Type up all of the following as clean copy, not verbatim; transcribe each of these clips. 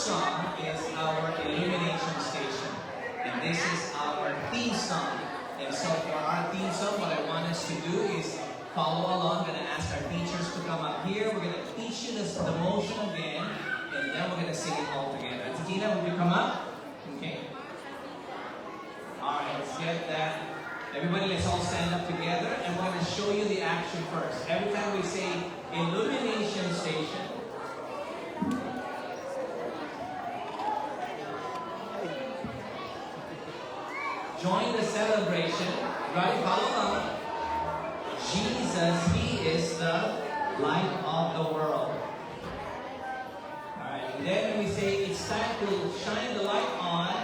song is our illumination station. And this is our theme song. And so for our theme song, what I want us to do is follow along. I'm going to ask our teachers to come up here. We're going to teach you the motion again. And then we're going to sing it all together. Tina, will you come up? Okay. Alright, let's get that. Everybody, let's all stand up together. And we're going to show you the action first. Every time we say illumination station, join the celebration. Right, follow along. Jesus, He is the light of the world. Alright, and then we say it's time to shine the light on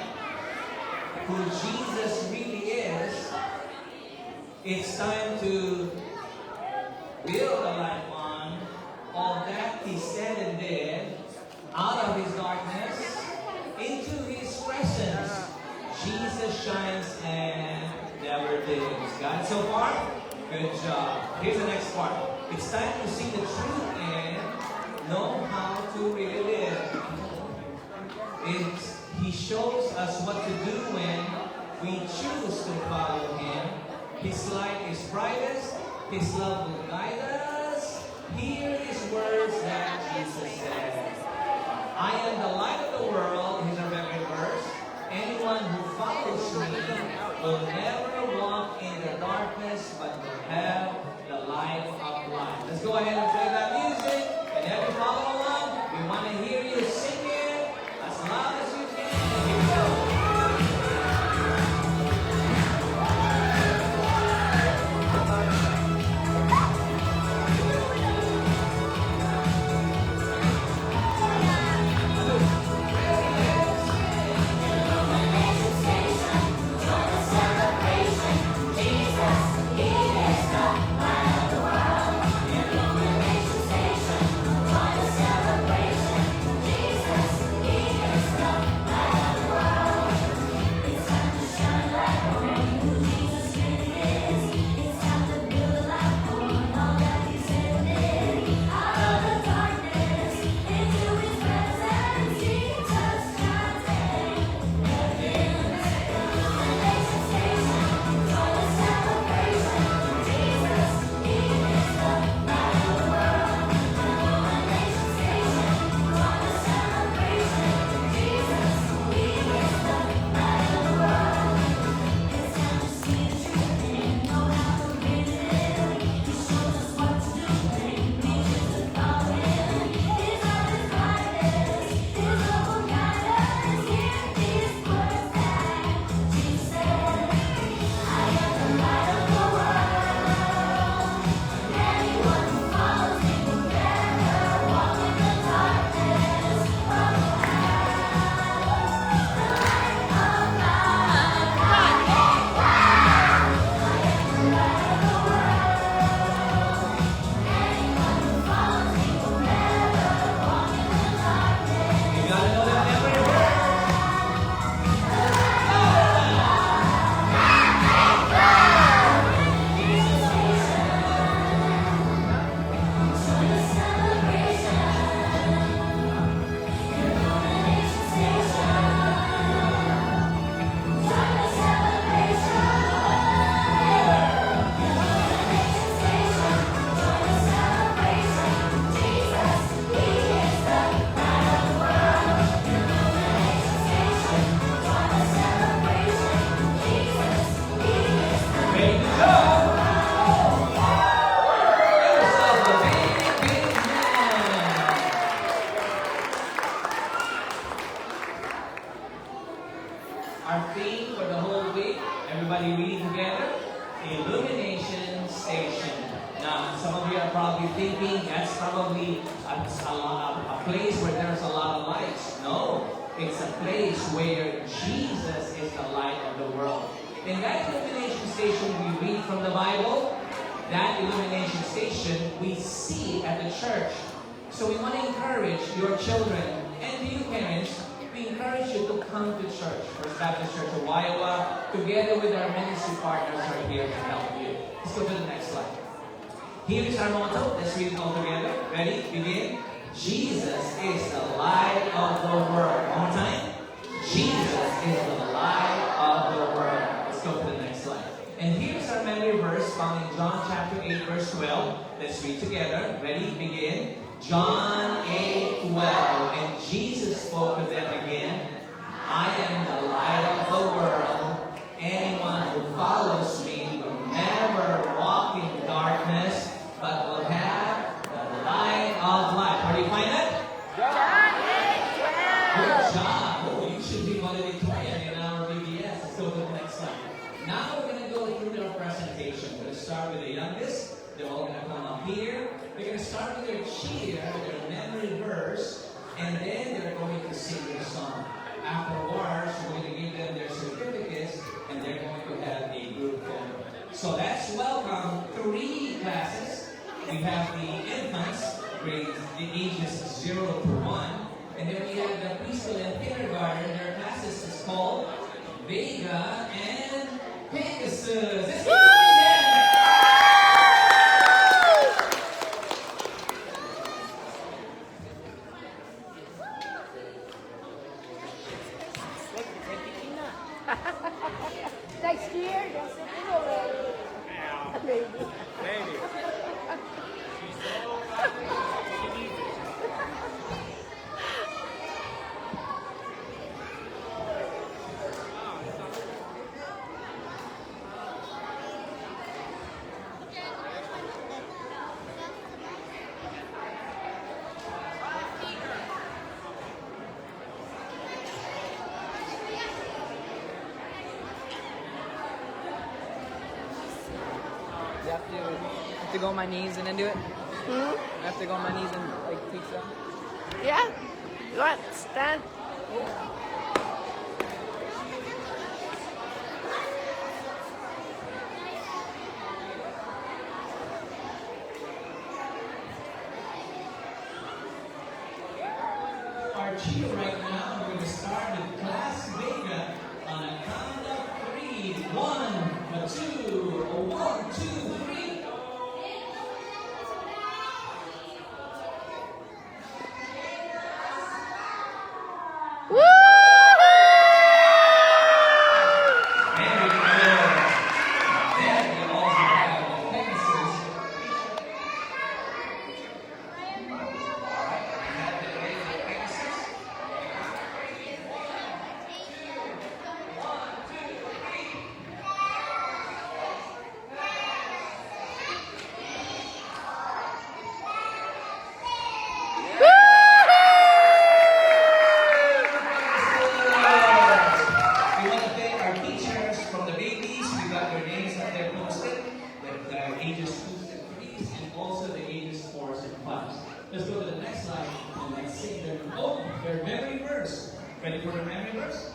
who Jesus really is. It's time to build a light on all that He said and did out of His darkness into His presence. Jesus shines and never dims. Got it so far? Good job. Here's the next part. It's time to see the truth and know how to really live. He shows us what to do when we choose to follow Him. His light is brightest. His love will guide us. Hear His words that Jesus said. I am the light of the world. Here's our favorite verse. Anyone who follows me will never walk in the darkness, but will have the light of life. Let's go ahead and play that music. And as you follow along, we want to hear you sing it as loud as you can. Here we go. Our theme for the whole week, everybody reading together, Illumination Station. Now, some of you are probably thinking that's probably a place where there's a lot of lights. No, it's a place where Jesus is the light of the world. In that illumination station we read from the Bible, that illumination station we see at the church. So we want to encourage your children and you parents. We encourage you to come to church, First Baptist Church of Iowa, together with our ministry partners who are here to help you. Let's go to the next slide. Here is our motto. Let's read it all together. Ready? Begin. Jesus is the light of the world. One more time. Jesus is the light of the world. Let's go to the next slide. And here's our memory verse found in John chapter 8, verse 12. Let's read together. Ready? Begin. John 8:12. And Jesus spoke to them again. I am the light of the world. Anyone who follows me will never walk in darkness, but will have the light of life. How do you find that? John Good job. Oh, you should be valedictorian in our BBS. Let's go to the next slide. Now we're going to go through their presentation. We're going to start with the youngest. They're all going to come up here. They're going to start with their cheer, their memory verse, and then they're going to sing their song. Afterwards, we're going to give them their certificates, and they're going to have a group photo. So let's welcome 3 classes. We have the infants, grades the ages 0 to 1. And then we have the preschool and kindergarten. Their classes is called Vega and Pegasus. Let's keep doing that. Next year, that's it already. Maybe. Maybe. I have to go on my knees and then do it? I have to go on my knees and like teach them? Yeah. You want stand? Our cheer right now, we're going to start with Class Vega on a count of 3. 1, 2, 1, 2, 3. Very good. Then we also have the Pegasus. We want to thank our teachers from the babies. We got their names up there posted with their ages 2 and 3s and also the ages 4s and 5s. Let's go to the next slide and let's sing their memory verse. Ready for the memory verse?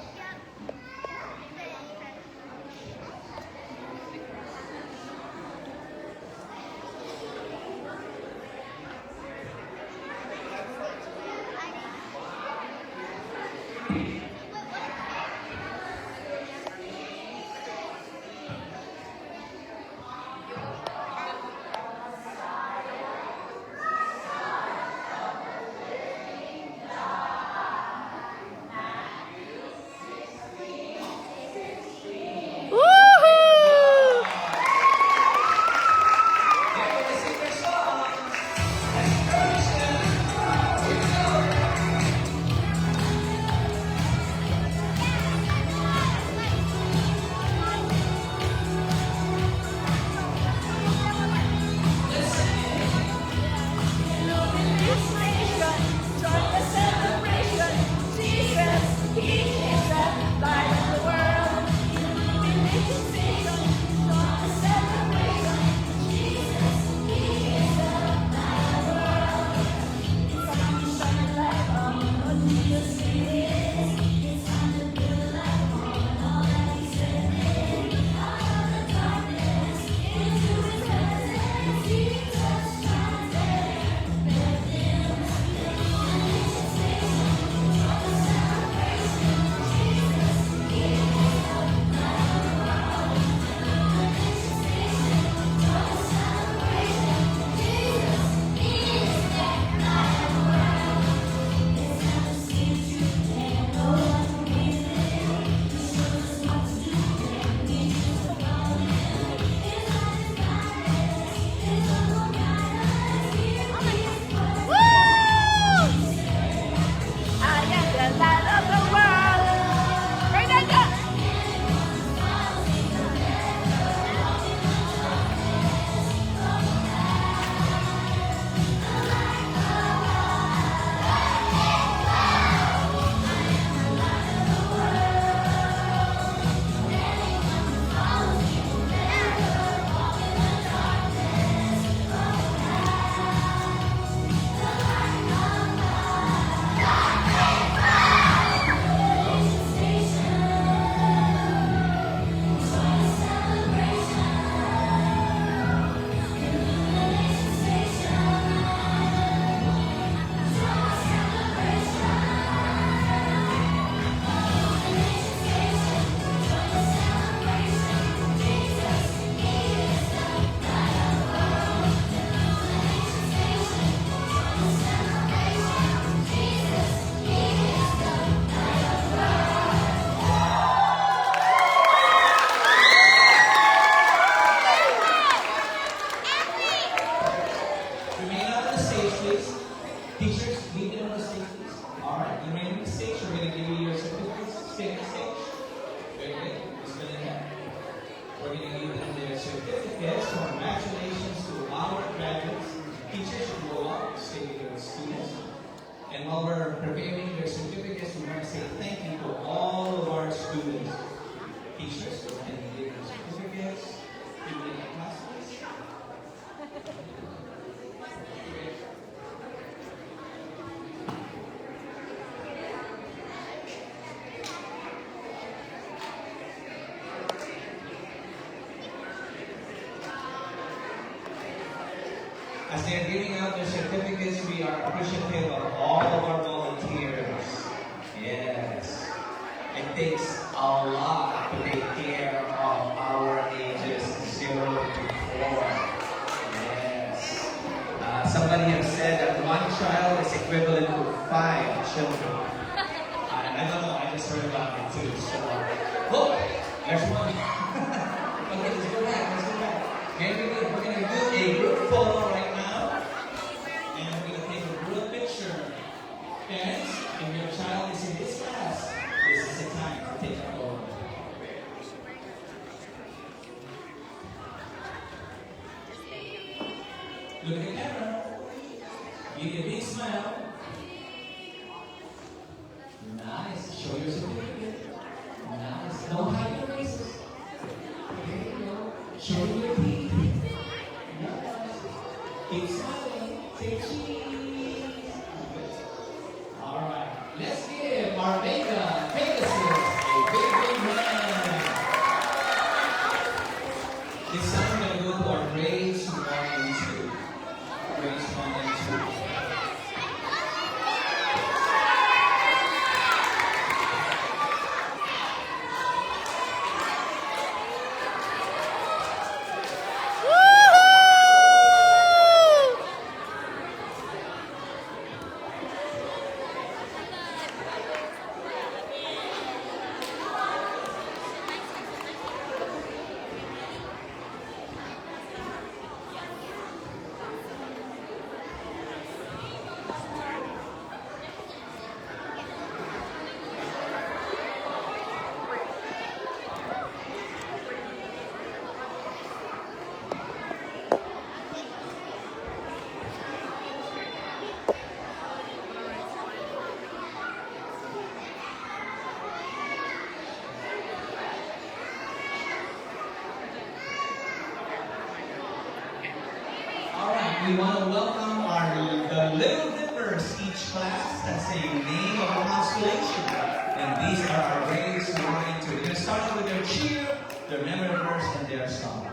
Alright, you ready to stage? We're going to give you your certificates. Stay on stage. Very good. Just going to We're going to give them their certificates. Congratulations to our graduates. Teachers should go up, stay with your students. And while we're preparing their certificates, we want to say thank you to all of our students. Teachers, go ahead and give their certificates. Give them their classes. As they are giving out their certificates, we are appreciative of all of our volunteers. Yes. It takes a lot to take care of our ages 0 to 4. Yes. Somebody has said that one child is equivalent to 5 children. I don't know, I just heard about it too. So, look, there's one. Okay, let's go back, let's go back. Very good. We're going to do a group photo right now. And we're going to take a group picture. Parents, if your child is in this class, this is the time to take a photo. Look at the camera. Give me a big smile. Nice. Show your certificate. Nice. Don't hide your faces. There you go. Show your teeth. Nice. Keep smiling. Say cheese. Alright. Let's give our Pegasus a big round. This time we're going to go to our grades 1 and 2. Grades 1 and 2. We want to welcome the Little Dippers, each class. That's the name of the constellation. And these are our grades 1 and 2. We're going to start off with their cheer, their memory verse, and their song.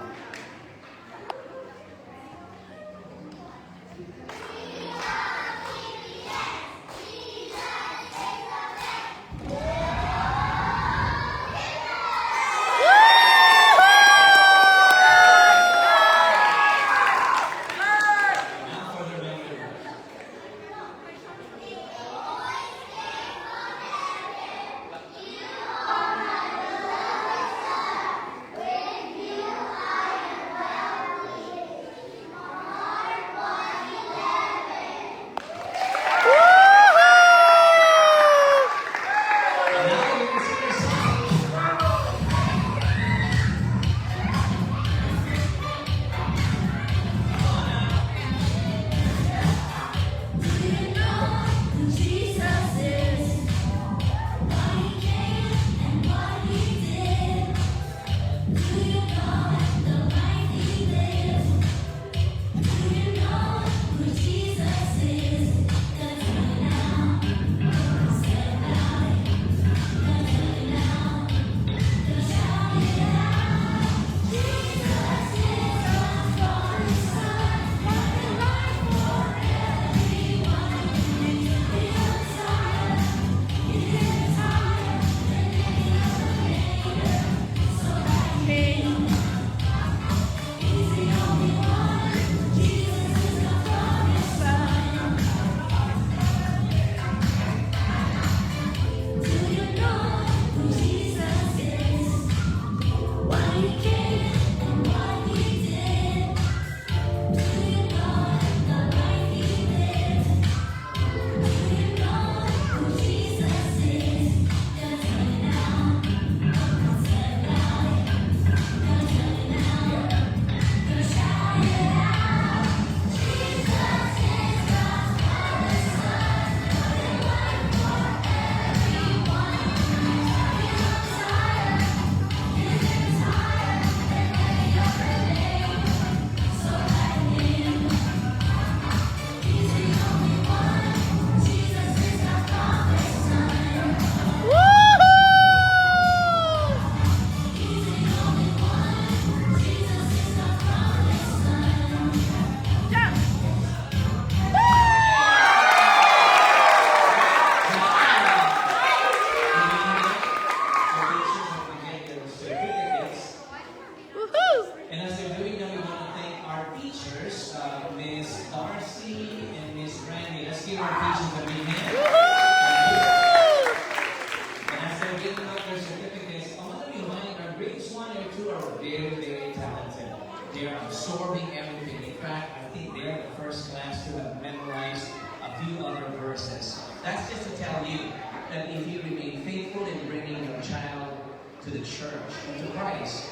you that if you remain faithful in bringing your child to the church and to Christ,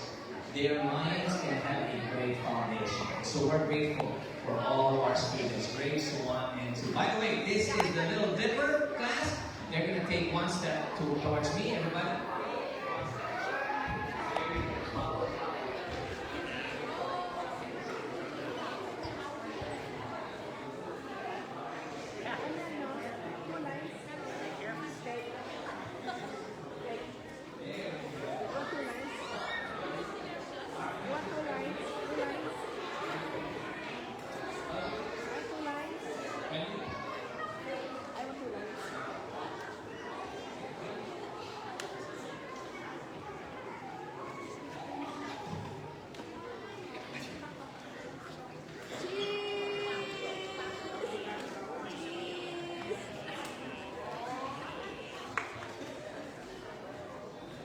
their minds can have a great foundation. So we're grateful for all of our students, grades 1 and 2. By the way, this is the Little Dipper class. They're going to take one step towards me, everybody.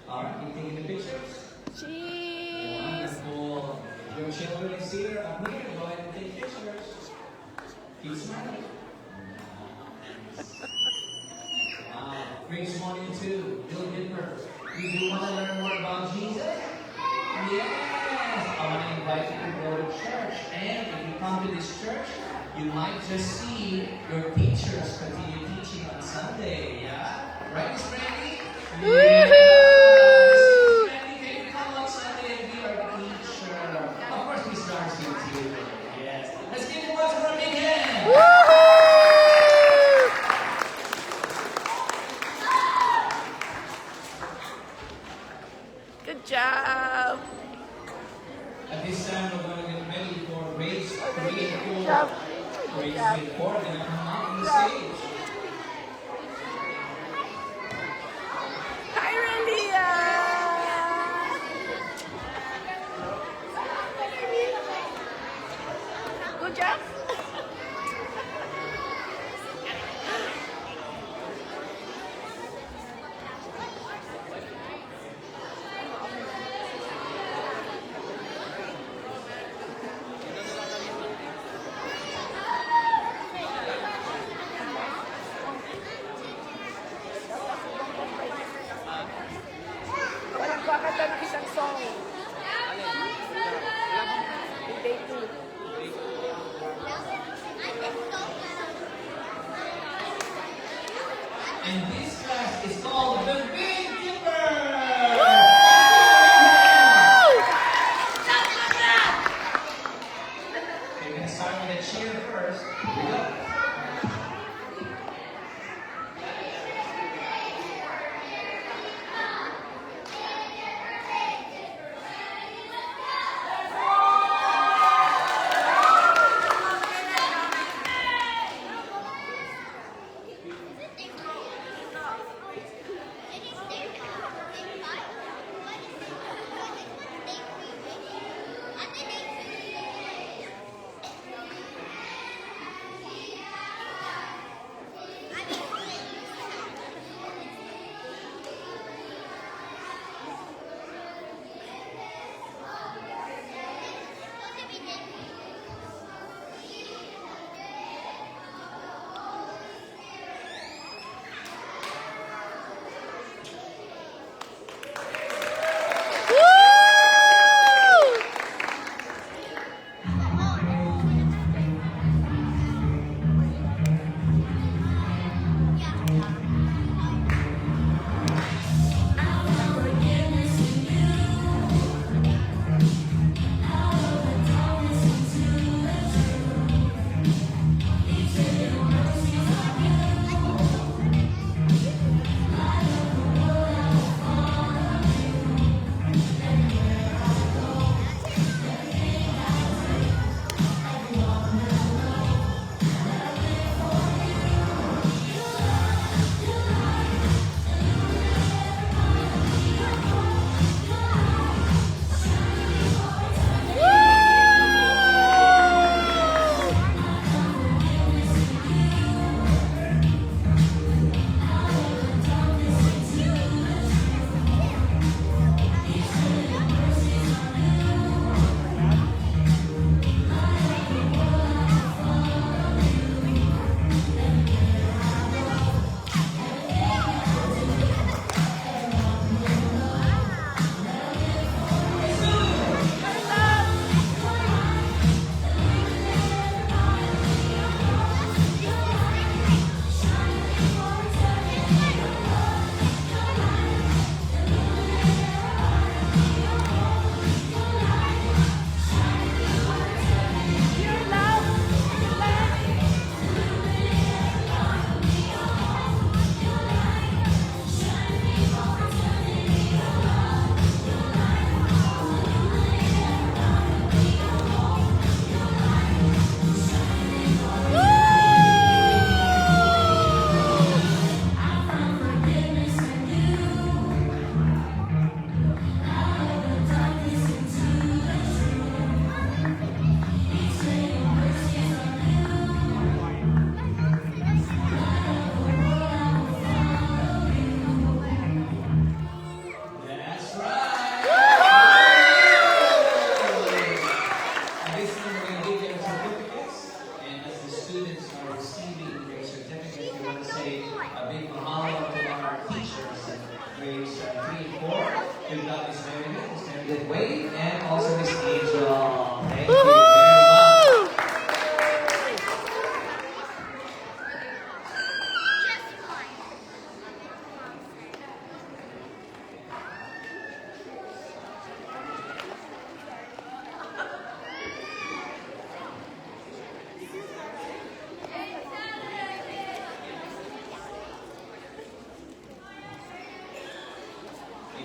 Alright, you taking the pictures? Cheese. Wonderful. Your children is here up here. Go ahead and take pictures. Keep smiling. Wow. Grades 1 and 2. Little Dipper. You do want to learn more about Jesus? Yes. I want to invite you to go to church. And if you come to this church, you might just see your teachers continue teaching on Sunday. Yeah? Right, Miss Brandy? Woohoo! Brandy, can you come on Sunday and be our teacher? Of course, Miss Darcy too. Yes. Let's give it once for a big hand. Woohoo! Good job. At this time, we're going to get ready for grades 3 and 4. Good job. Grades 3 and 4 are going to come out on the stage. Hi, Relia. Good job. Walang kakanta ng isang song. Day 2. And this class is called the Big Dipper. We're going to start with a cheer first. Here we go.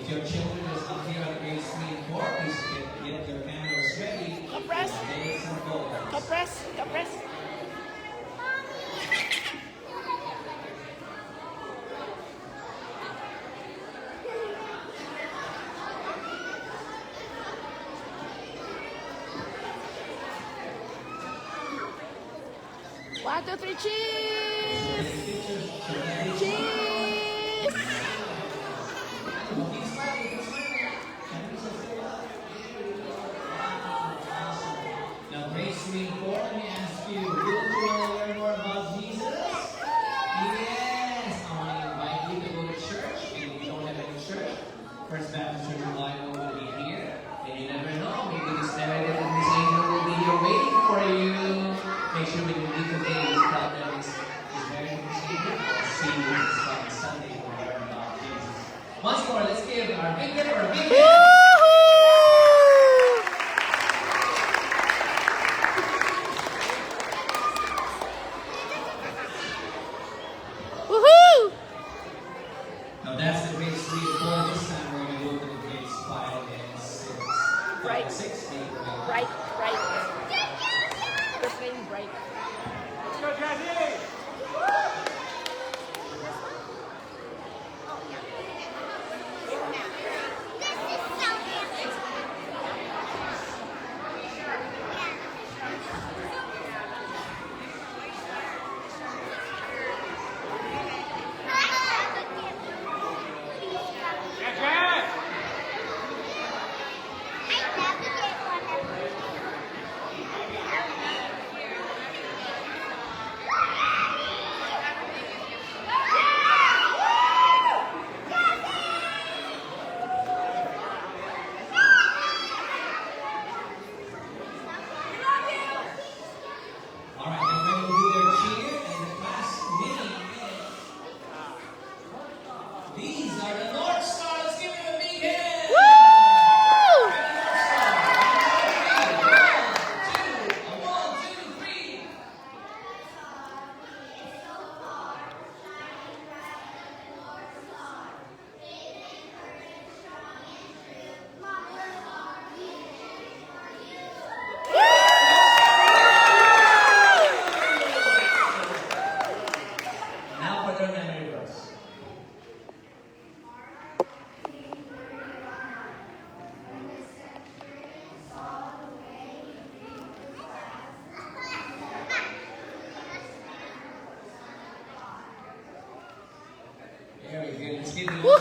If your children is up here on grade 3 and 4, please get your cameras ready. Compress. Take some photos. Compress. Compress. One, two, three, cheese! Cheese! Now, grade 3 and 4, let me ask you, do you want to learn more about Jesus? Yes! I want to invite you to go to church. If you don't have any church, First Baptist Church of Lionel will be here. And you never know, maybe this narrative and this angel will be here waiting for you. Make sure when you leave today, you tell them it's very interesting. See you on Sunday to learn about Jesus. Once more, let's give our big hand or a big hand. Woohoo! Now that's the grades 3 and 4. This time we're going to go to the grades 5 and 6. Right. 6, 8, Bright, bright. They're playing bright. All right, they're going to do their cheer and the class winning. These are the North Stars. Give them a big hand. Woo! One, two, three. Now for their memory verse. Very good. Let's give them a Woohoo!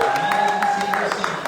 Let's sing their song.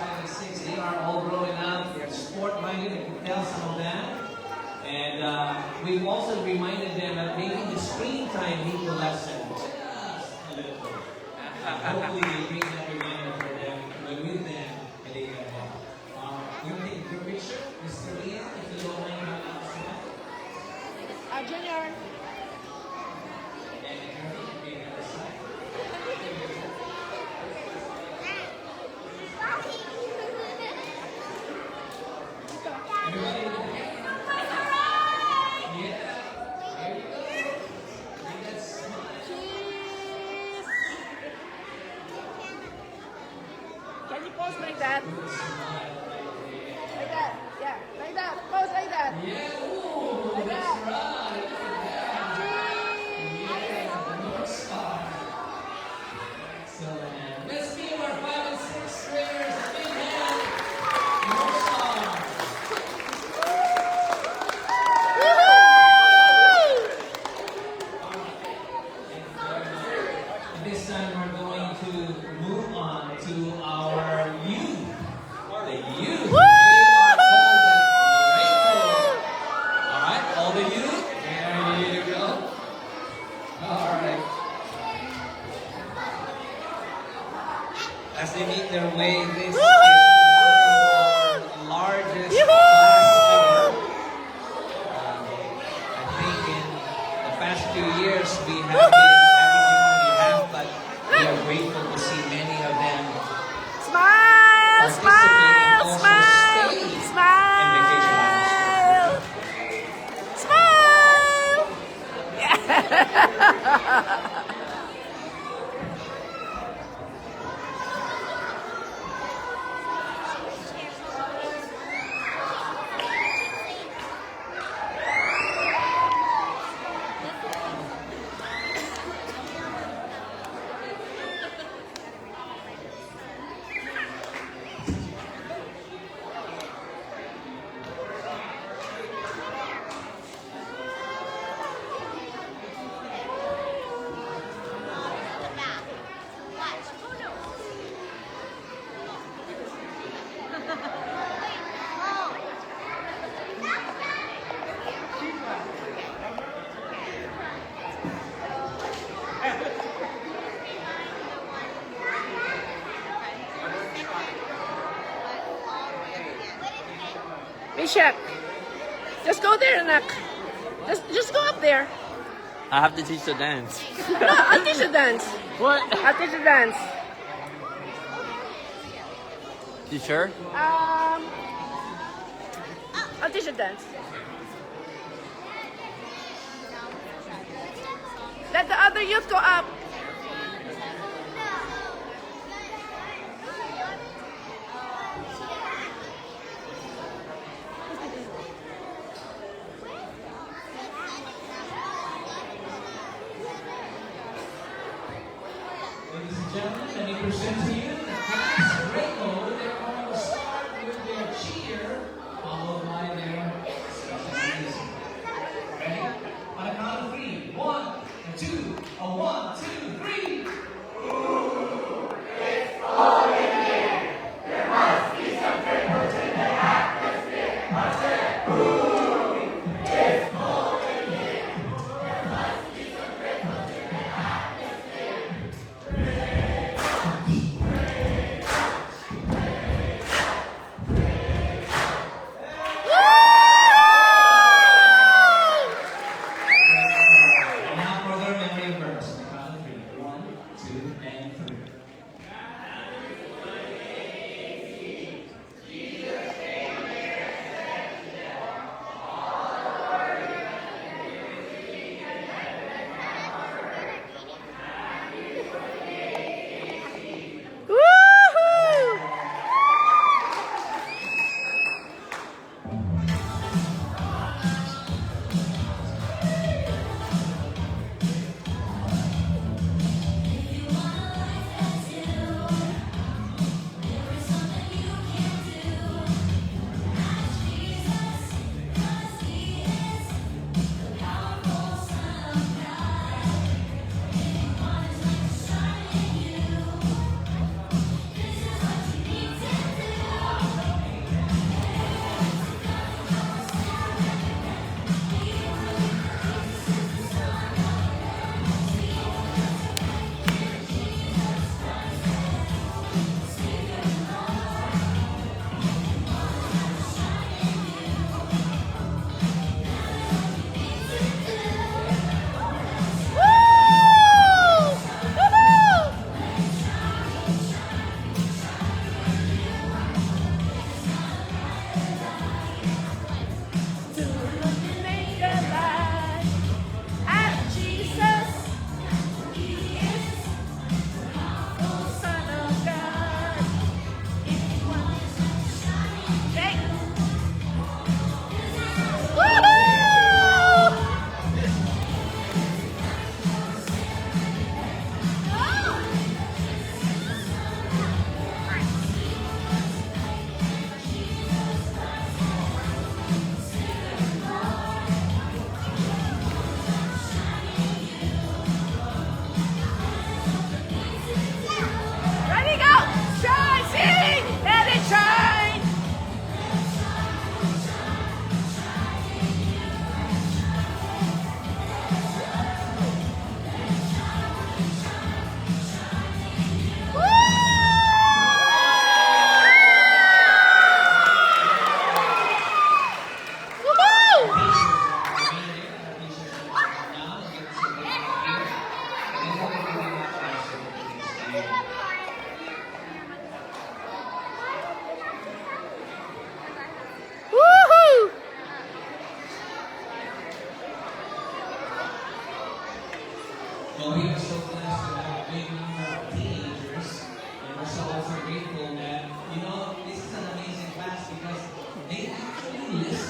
5, and 6, they are all growing up. They're sport-minded, I can tell some of them. And we've also reminded them that maybe the screen time need to lessen just a little. Hopefully they bring that reminder for them, with them, and they can help. We'll take your picture, Mr. Ian, if you don't mind. Junior. And Ernie, be on the other side. Everybody with the hand? Yeah. There you go. Make that smile. Cheese. Can you pose like that? Good smile right there. Like that. Yeah. Like that. Pose like that. Yeah, ooh, that's right. Look at that. Yeah, the North Star. Excellent. Let's give our 5 and 6 graders a big hand. North Star. And this time we're going to move on to our youth. The youth. We are called the Rainbow. Alright, all the youth. There you go. Alright. As they make their way, this is one of our largest class ever. I think in the past few years we have been averaging what we have, but we are grateful to see many of them Smile. participate and also Smile. stay Smile. in Vacation Bible School. Smile. Bishop, just go there, anak. Just go up there. I have to teach the dance. No, I'll teach you dance. What? I'll teach you dance. You sure? I'll teach you dance. Let the other youth go up. Ladies and gentlemen, let me present to you the class Rainbow. They're going to start with their cheer, followed by their special music. Ready? On a count of 3. 1, 2, a 1, 2.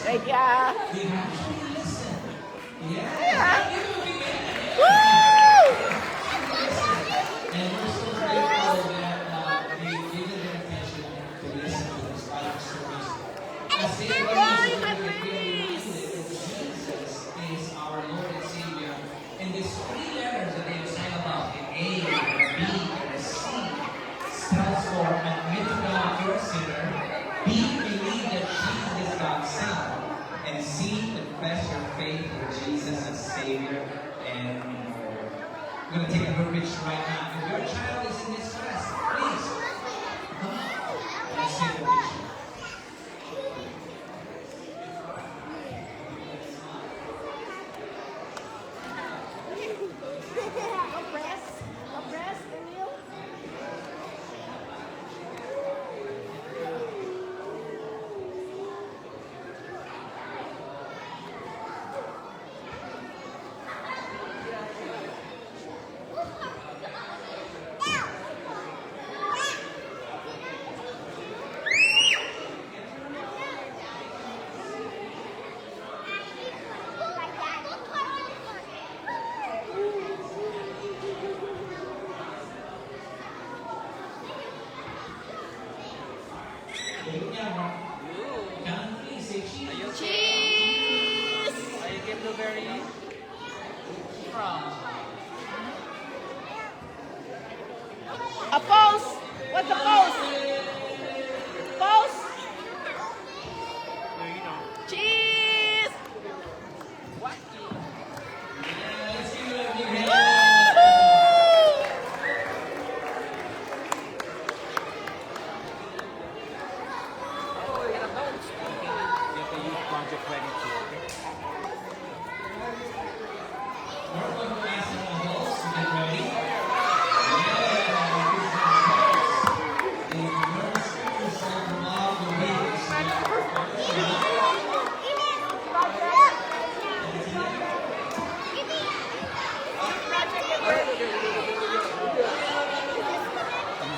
Like, yeah. We actually listen. Yeah. Yeah. Thank you, Vivian. Woo! And we're so grateful that they've given their attention to listen to this Bible service. As they Keep learn going, this my word, we are babies. reminded that Jesus is our Lord and Savior. And these three letters that they have sang about, the A, the B, and the C, stands for admit God you're a sinner, B, believe that Jesus is God's Son, and C, confess your faith in Jesus as Savior and Lord. We're going to take a little picture right now. If your child is in this class, please come on. Let's take a picture. Cheese! Are you get blueberry? From? A pose! What's a pose? Pose! Cheese! Oh, you got a note. You have to use Project Ready too, okay? We're going to ask some adults to get ready.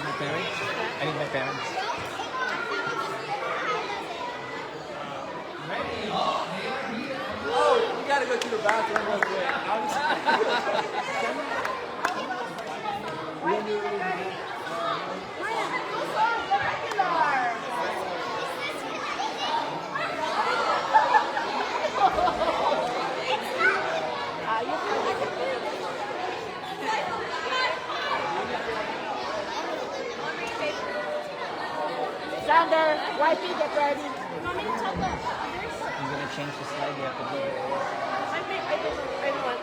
My parents? I need my parents. Oh, you gotta go to the bathroom real quick. Sander, wifey, get ready. I'm gonna change the slide. You have to do it. I want.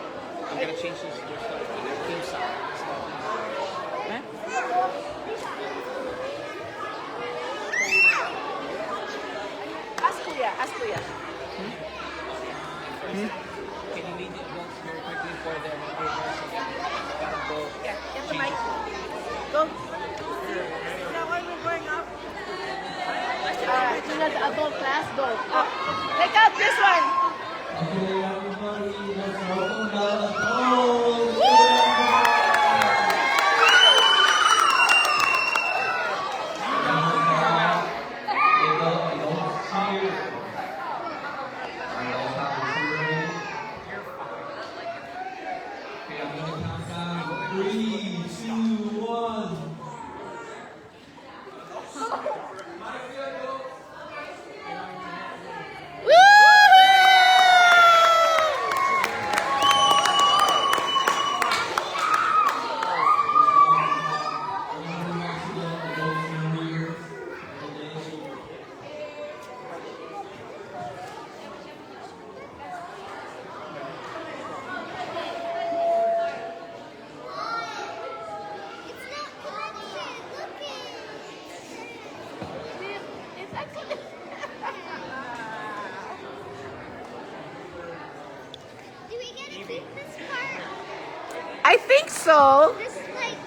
I'm gonna change this theme song. Huh? Ask Kuya, ask Kuya. Can you lead it once very quickly for the reverse again? Gotta go. Yeah, get the mic. Go. Alright, you know the adult class, go. Take out this one. Okay, everybody, let's welcome the adults. Okay, I'm going to count down. 3, 2, 1. Do we get to keep this part? I think so. This like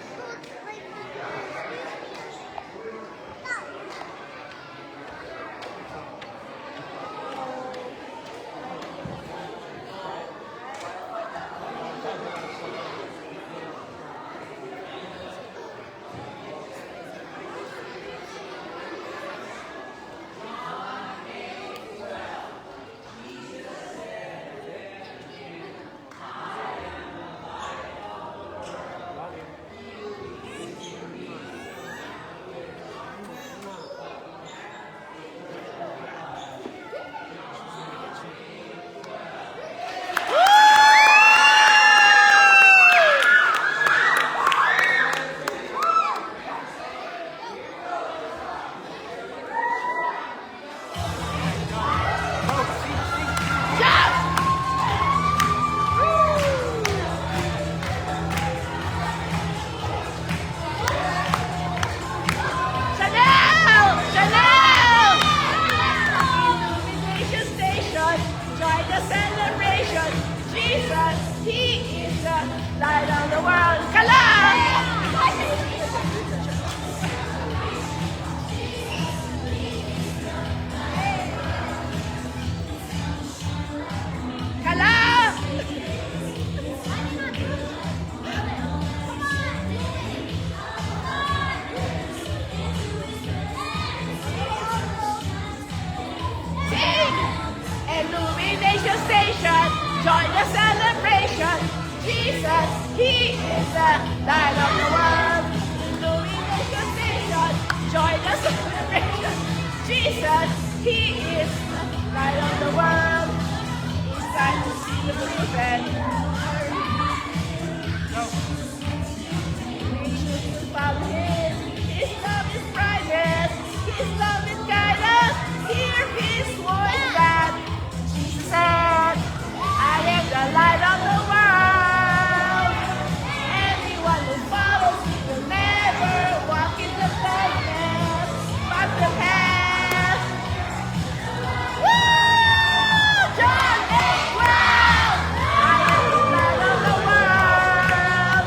Join the celebration. Jesus, He is the light of the world. Illumination station. Join the celebration. Jesus, He is the light of the world. It's time to see the proven. Nations will follow Him. His love is brightest. His love is guidance. Hear His voice that Jesus said, I am the light of the world. Anyone who follows me will never walk in the darkness, but the path. Woo! John 8:12. I am the light of the world.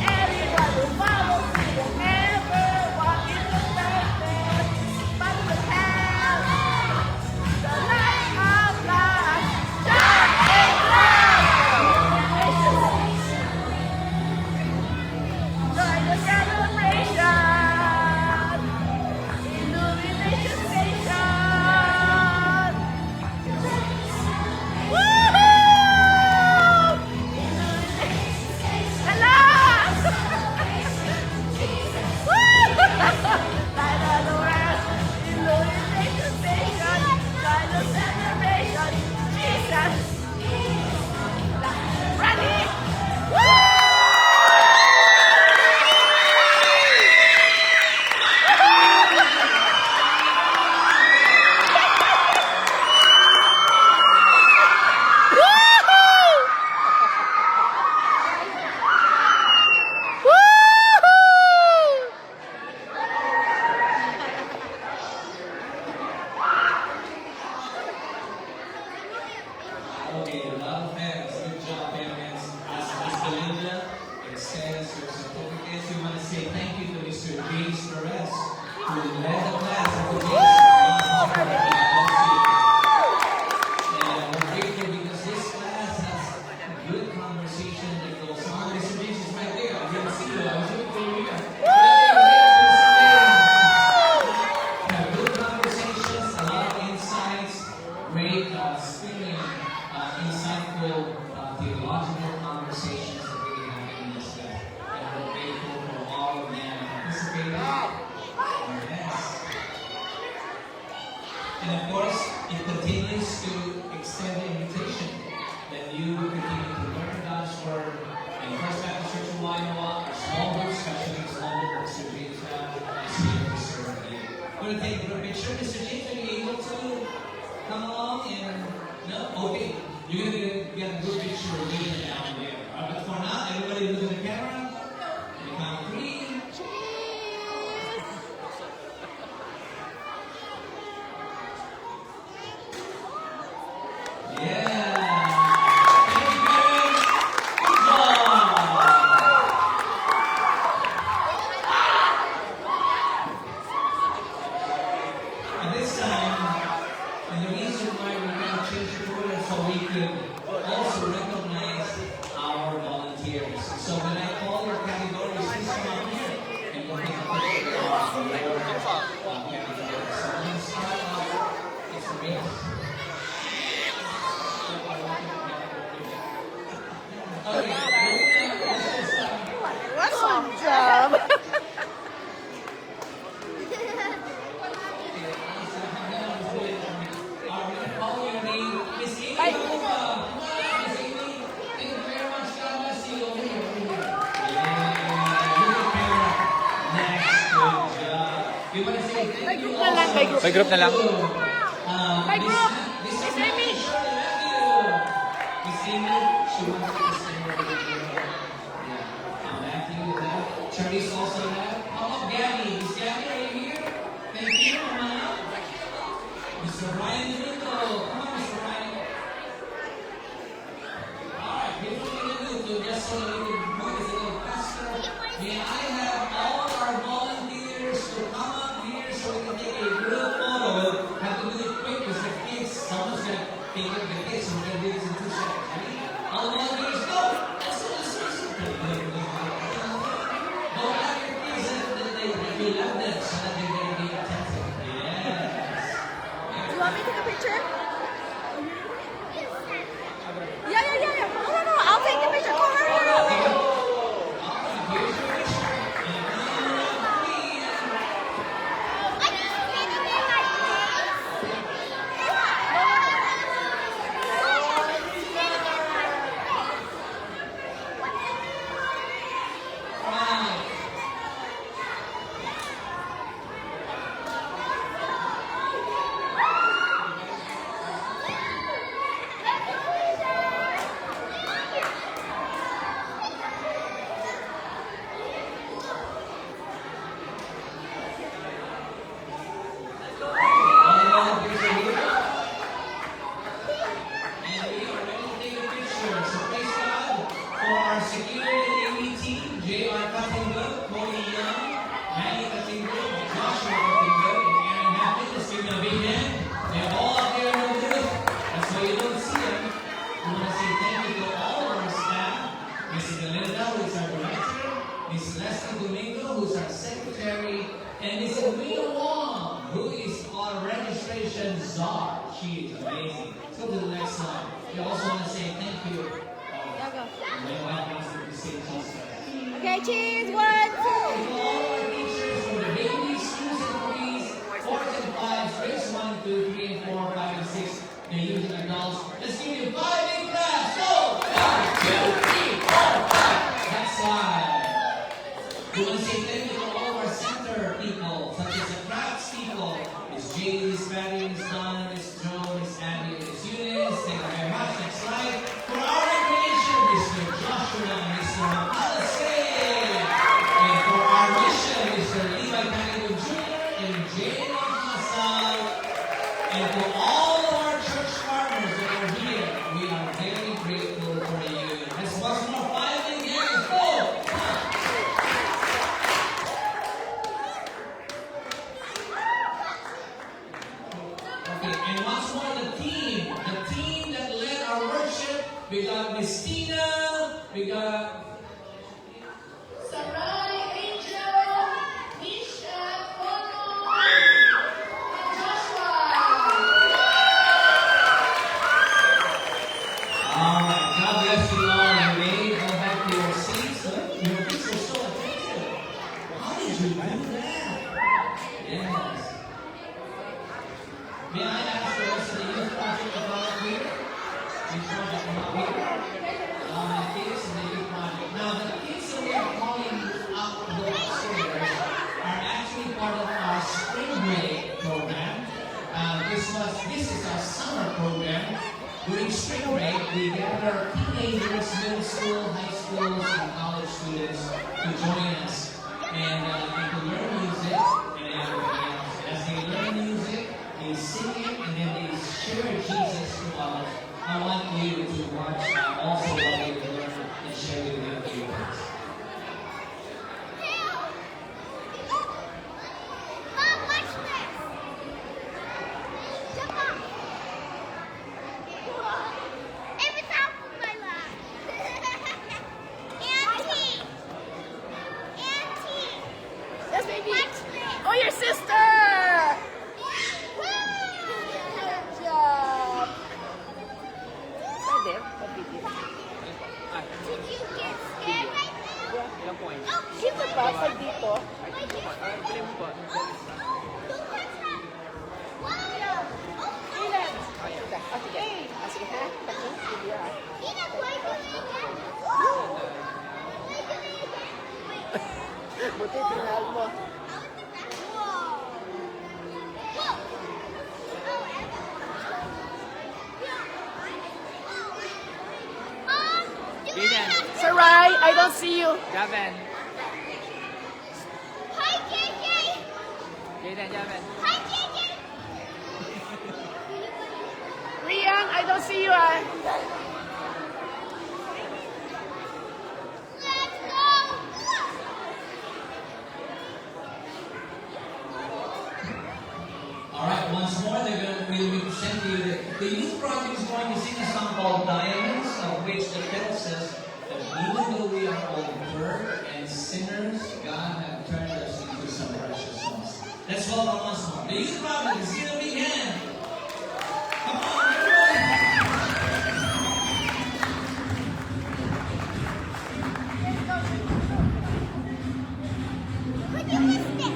Anyone who follows me will never walk in the darkness, but the path. The light of life. John 8:12. Join the celebration. Illumination station. Woohoo! Hello! Light of the world. Illumination station. Join the celebration. Jesus. Ready? Woo! Okay, a lot of hands. Good job, parents. As Belinda extends your certificates, we want to say thank you to Mr. James Perez, who led the class of today's and we're grateful because this class has good conversation that goes on. Mr. James is right there. I didn't see you. I was looking for you. Have good conversations, a lot of insights, great speaking, insightful theological conversations that we have in this class. And we're grateful for all of them participating. Yes. And of course, it continues to extend the invitation that you will continue to learn God's Word in First Baptist Church of Wainoa, our small group, especially the small group of Mr. James is here to serve you. We're going to take a group picture. Mr. James, are you able to come along and no? Okay. You're going to get a good picture of me down there. All right, but for now, everybody look at the camera. We count 3. Yeah. Thank you, parents. Good job. At this time, and the reason why we're going to change the order so we could also recognize our volunteers. So when I call your categories, please come up here and go take a picture of your categories. So when we start off, it's me. Okay, What's up, job? call your name. Miss Amy, Bye. Miss Amy, thank you very much. God bless you. Over here. Next, good job. We want to say thank May you group na lang, may group. May group na lang. May group. Miss Miss Amy. Miss Amy, she wants to sing her video. Yeah. Matthew, that. Charlie's also there. How about Gabby? Miss Gabby, are you here? Thank you, Mama. Mr. Ryan Luto. Come on, Mr. Ryan. Alright, before we do, just so that we can move this a little faster, may I have all our volunteers to come up here so we can take a group photo. We'll have to do it quick because the kids, someone's going to pick up the kids, so we're going to do this in 2 seconds. Ready? All the volunteers, go! Let's do this. Go back your kids and you love them so that they're going to be attentive. Yes. You want me to take a picture? Yeah, Operation Czar. She is amazing. Let's go to the next one. We also want to say thank you. Yeah, go. Everyone wants to say Jesus. Okay, cheese. 1, 2. To all our teachers for the babies, 2s and 3s, 4s and 5s, grades 1, 2, 3, and 4, 5, and 6, and youth and adults. Let's give you 5 big claps. Go! 1, 2, 3, 4, 5. That's 5. We want to say thank you to all of our center people, such as the crafts people. Miss Jade, Miss Patty, Miss Donna, Miss Joe, Miss Abby, Miss Eunice. Thank you very much. Next slide. For our recreation, Mr. Joshua, Mr. Alice. And for our mission, Mr. Levi Canigo Jr. and Jane Hassan. And for all of our church partners that are here, we are very grateful for you. Let's once more, 5 again. Let's go! Okay, and once more, the team that led our worship. We got Miss Tina, we got Sarai, Angel, Nisha, Bono, and Joshua. Alright, God bless you all. You may go back to your seats. Your kids are so attentive. How did you do that? Yes. May I ask the rest of the youth project to volunteer? Youth project to volunteer? The kids in the youth project. Now, the kids that we are calling up to go upstairs are actually part of our spring break program. This is our summer program. During spring break, we gather teenagers, middle school, high schools, and college students to join us and to learn music and everything else. As they learn music, they sing it, and then they share Jesus to others. I want you to watch also while they learn and share with their kids. Mom, watch this. Jump up. Every time on my lap. Auntie. Auntie. Yes, baby. Watch this. Oh, your sister. Good job. Pwede? Pabibig. Did you get scared right now? Ilang points? Oh, Dito ba? Pag dito? Pili mo ba? Don't touch that. Wow. Ilan? Ah, sige. Ah, sige ha? Tatlo? Sige ha? Ina, why do it again? Why do it again? Wait. Buti tinahal mo. Whoa. Whoa. Oh, Emma. Mom, do I Jaden. have to... Sarai, I don't see you. Javen. Hi, JJ. Jaden, Javen. Hi, JJ. Rian, I don't see you ah. Let's go. Alright, once more, we'll present to you the youth project is going to sing a song called Diamonds, of which the title says that even though we are all dirt and sinners, God has turned us into some precious ones. Let's welcome once more. The youth project is going to begin. Come on, everybody. Look at this stick.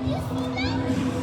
You see that?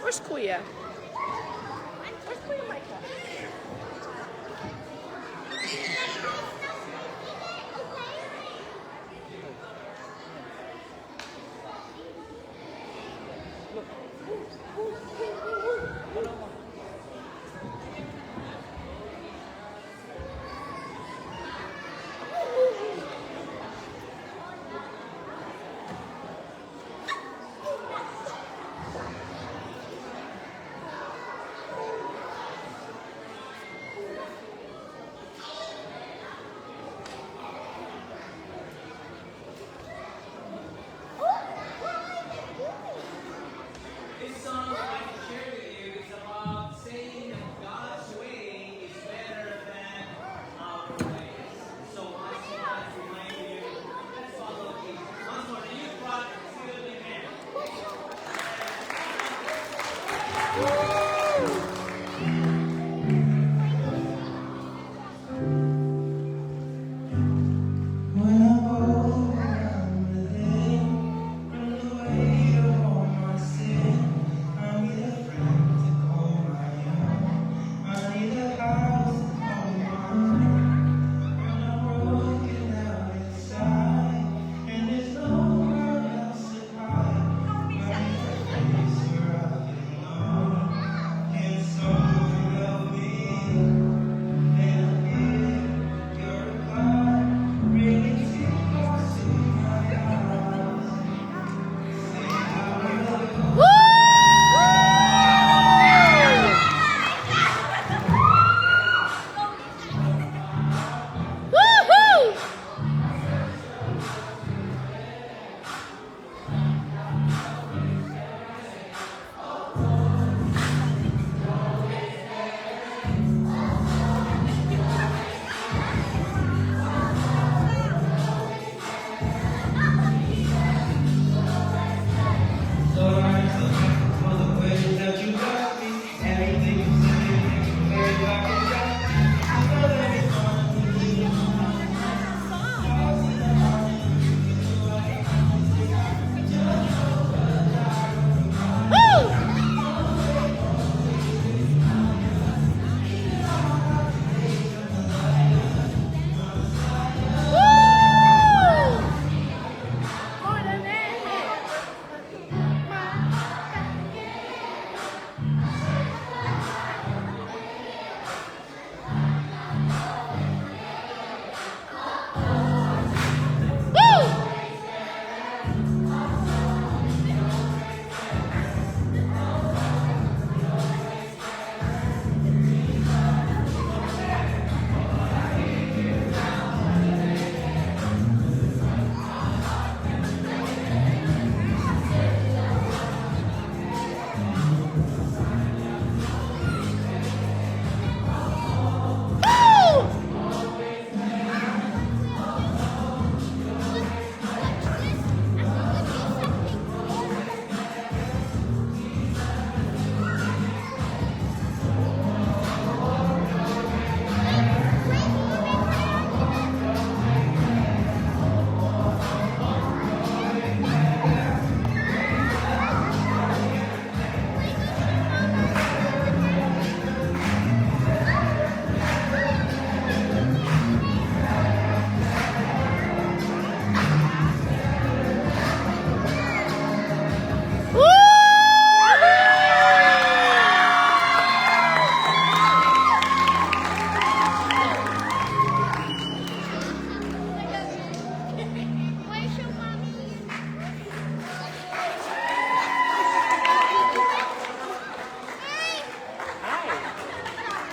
Where's Kuya? Where's Kuya Micah? This song I'd like to share with you is about saying that God's way is better than our ways. So once more, I remind you, let's follow Jesus. Once more, the youth project, still in hand. When I'm old and I'm within, from the weight of all my sin, I need a friend to call my own. I need a house to call my own. When I'm broken out inside, and there's nowhere else to hide, I need a place where I belong. Can someone help me? And if your reply really tickles to my eyes, say I will. Lord, I'm so thankful for the way that you got me. Everything you said, very back and down. I know that it's gonna be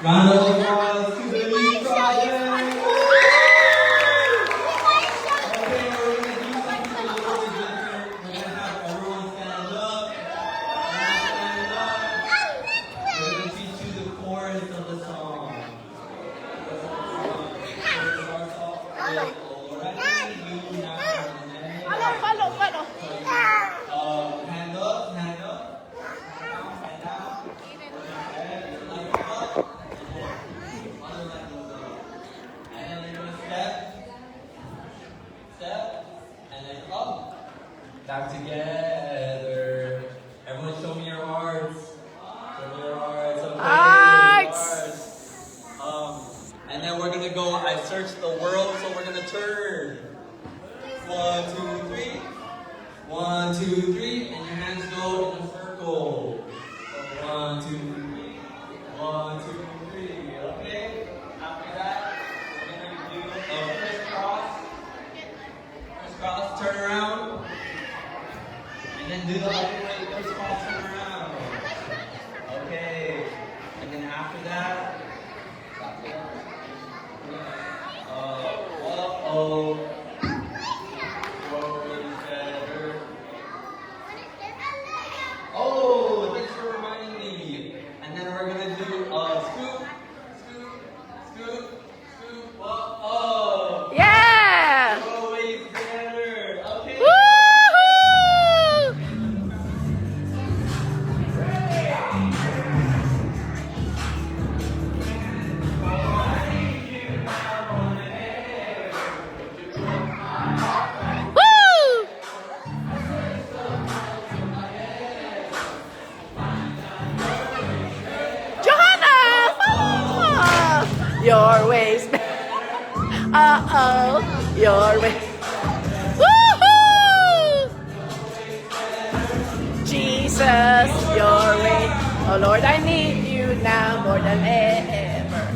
Round of applause to the youth project. Okay, we're gonna do something a little bit different. We're gonna have everyone stand up. Stand up. We're gonna teach you the chorus of the song. It starts off with already you now and then. Palo. Hand up, hand up. Hand down, hand down. Okay, left up. your ways better. Uh-oh, your way. Woohoo! Jesus, your way. Oh Lord, I need you now more than ever.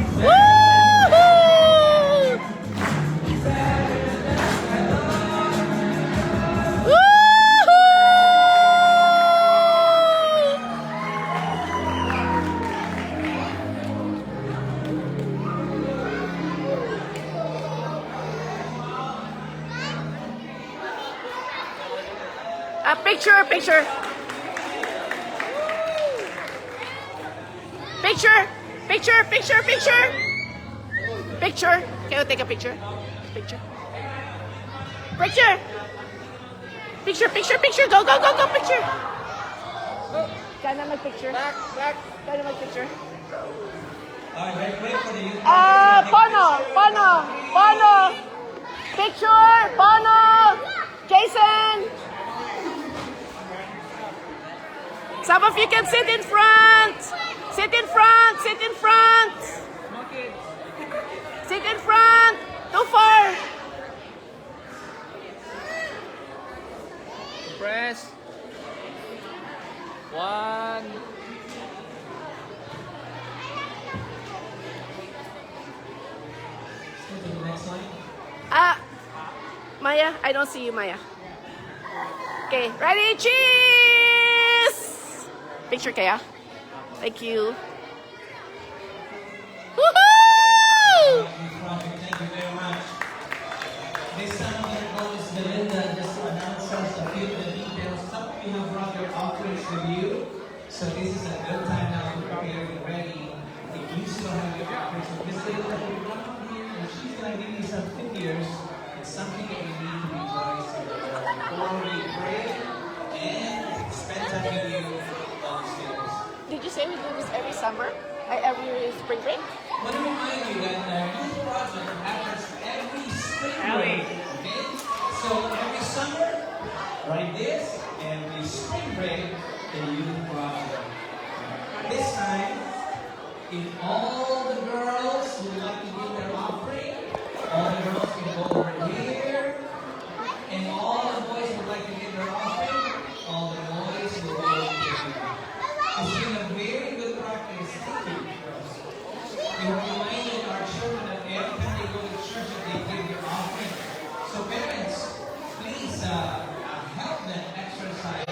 Woo! Woo-hoo! Woo-hoo! A picture, picture. Picture, picture, picture, picture. Picture. Can you take a picture? Picture. Picture. Picture, picture, picture. Go, go, go, go, picture. Can I make picture? Back, back. Can I make picture? Alright, wait for the youth. Pono, Pono, Pono. Picture, Pono. Jason. Some of you can sit in front. Sit in front, sit in front. Sit in front. Too far. Press. 1. Go to the next line. Maya, I don't see you, Maya. Okay, ready? Cheese! Picture kaya? Thank you. Woohoo! Thank you very much. This time I'm going to call Miss Belinda just to announce us a few of the details. Some of you have brought your offerings with you, so this is a good time now to prepare and ready. If you still have your offerings, so Miss Belinda will come up here and she's going to give you some figures. It's something that you need to rejoice before we pray and spend time with you downstairs. Did you say we do this every summer? Every spring break? I want to remind you that youth project happens every spring break. Okay? So every summer, like this, every spring break, the youth project. This time, if all the girls would like to give their offering, all the girls can go over here, and all the boys would like to give their offering, all the boys will go over here. It's been a very good practice. Thank you, girls. We reminded our children that every time they go to church that they give their offering. So parents, please help them exercise.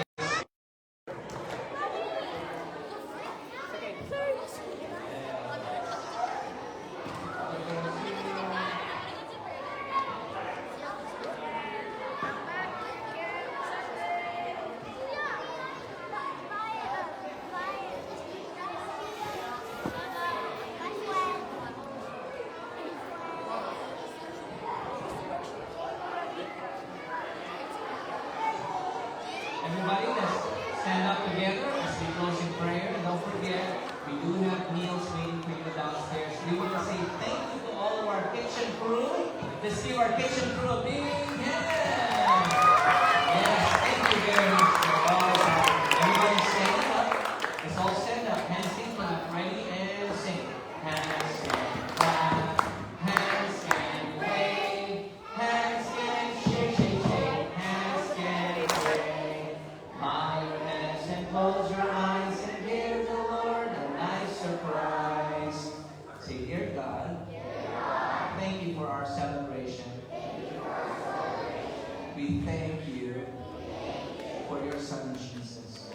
Everybody, let's stand up together as we close in prayer. And don't forget, we do have meals waiting for you downstairs. We want to say thank you to all of our kitchen crew. Let's give our kitchen crew a big hand. Yes, thank you very much for all of that. Everybody stand up. Let's all stand up. Hands in clap. Ready and sing. Hands and clap. Hands and wave. Hands and shake, shake, shake. Hands and wave. Bow your heads and close your eyes and give the Lord a nice surprise. Say, dear God, thank you for our celebration. We thank you for your Son Jesus,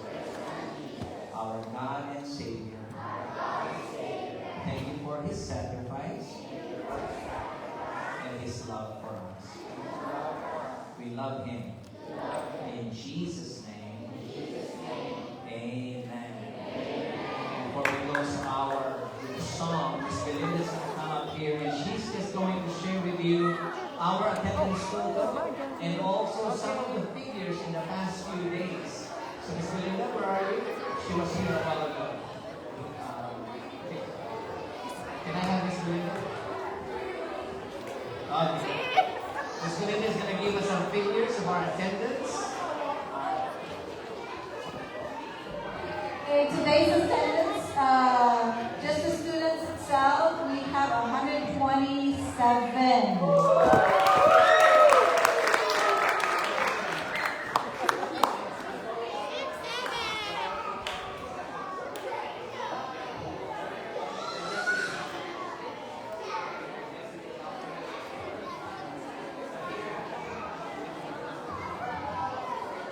our God and Savior. Thank you for his sacrifice and His love for us. We love Him. In Jesus' name, amen. Before we close our song, Miss Belinda's going to come up here and she's just going to share with you our attendance total and also some of the figures in the past few days. So Miss Belinda, where are you? She was here a while ago. Can I have Miss Belinda? Miss Belinda is going to give us some figures of our attendance. Okay, today's attendance, just the students itself, we have 127.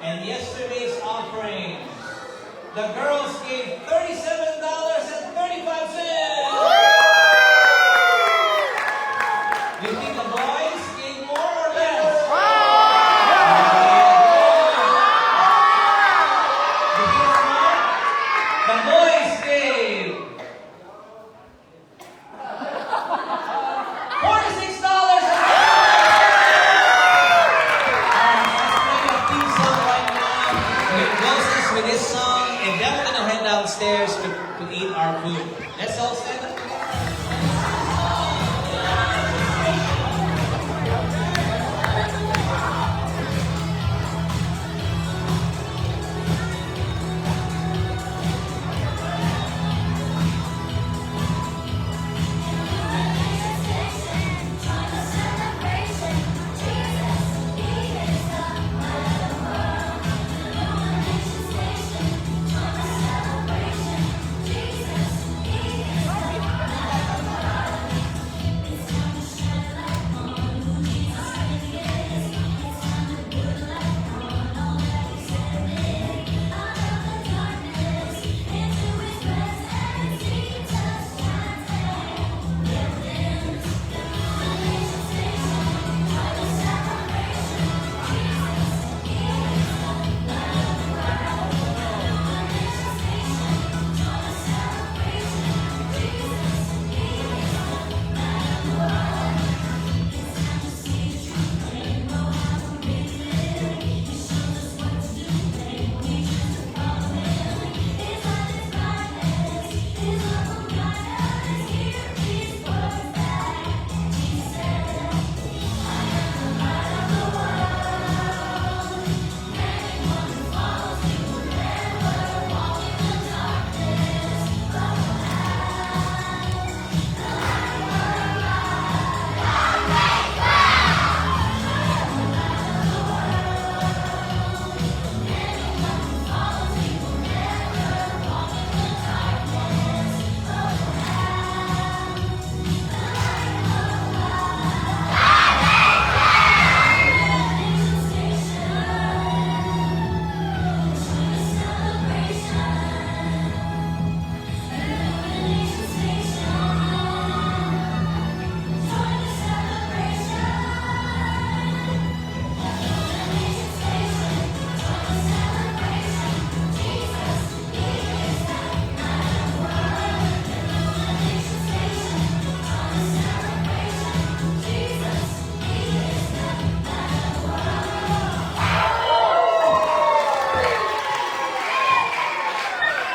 And yesterday's offering, the girls gave $37.35. You think the boys gave more or less? You think it's more? The boys gave $46. With this song, and then we're gonna head downstairs to eat our food. Let's all stand up.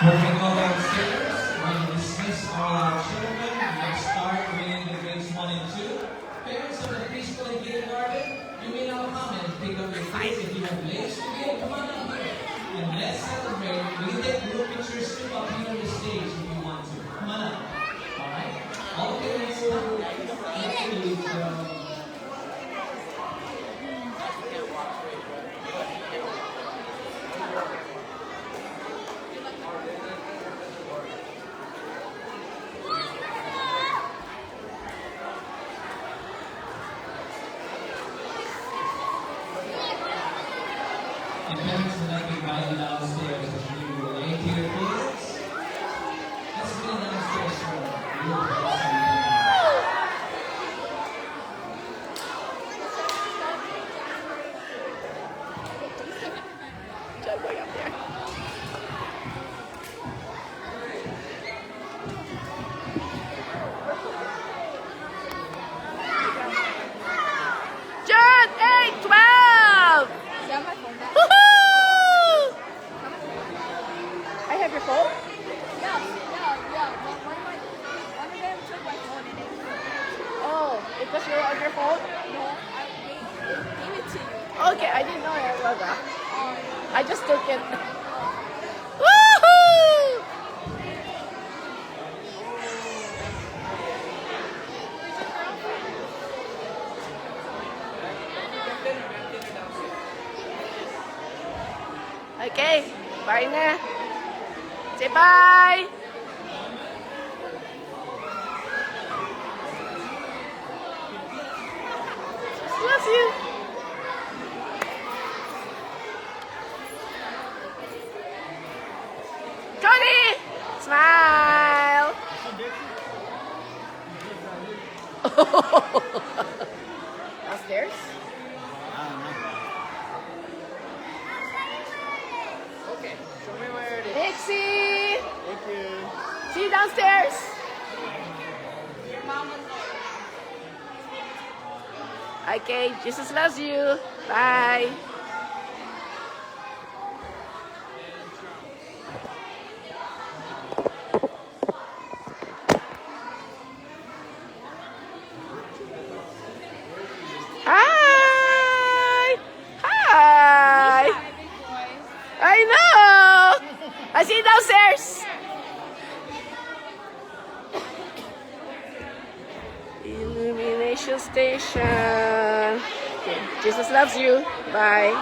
Moving on downstairs, we're going to dismiss all our children. Let's start with the grades 1 and 2. Parents of the preschool and kindergarten, you may now come and pick up your kids. If you have place to give, come on up here. And let's celebrate. We can take group pictures too up here on the stage if you want to. Come on up. Alright? All the parents will actually and parents will not be invited downstairs if you relate to your kids. Let's go downstairs for a little bit. because you're on your phone? No, they gave it to you. Okay, I didn't know about that. I just took it. Woohoo! Okay, bye na. Say bye. Love you. Connie, smile. Downstairs? Okay, show me where it is. Dixie, Thank you. see you downstairs. Okay, Jesus loves you. Bye. Hi. Hi. I know. I see you downstairs. Illumination station. Okay. Jesus loves you. Bye.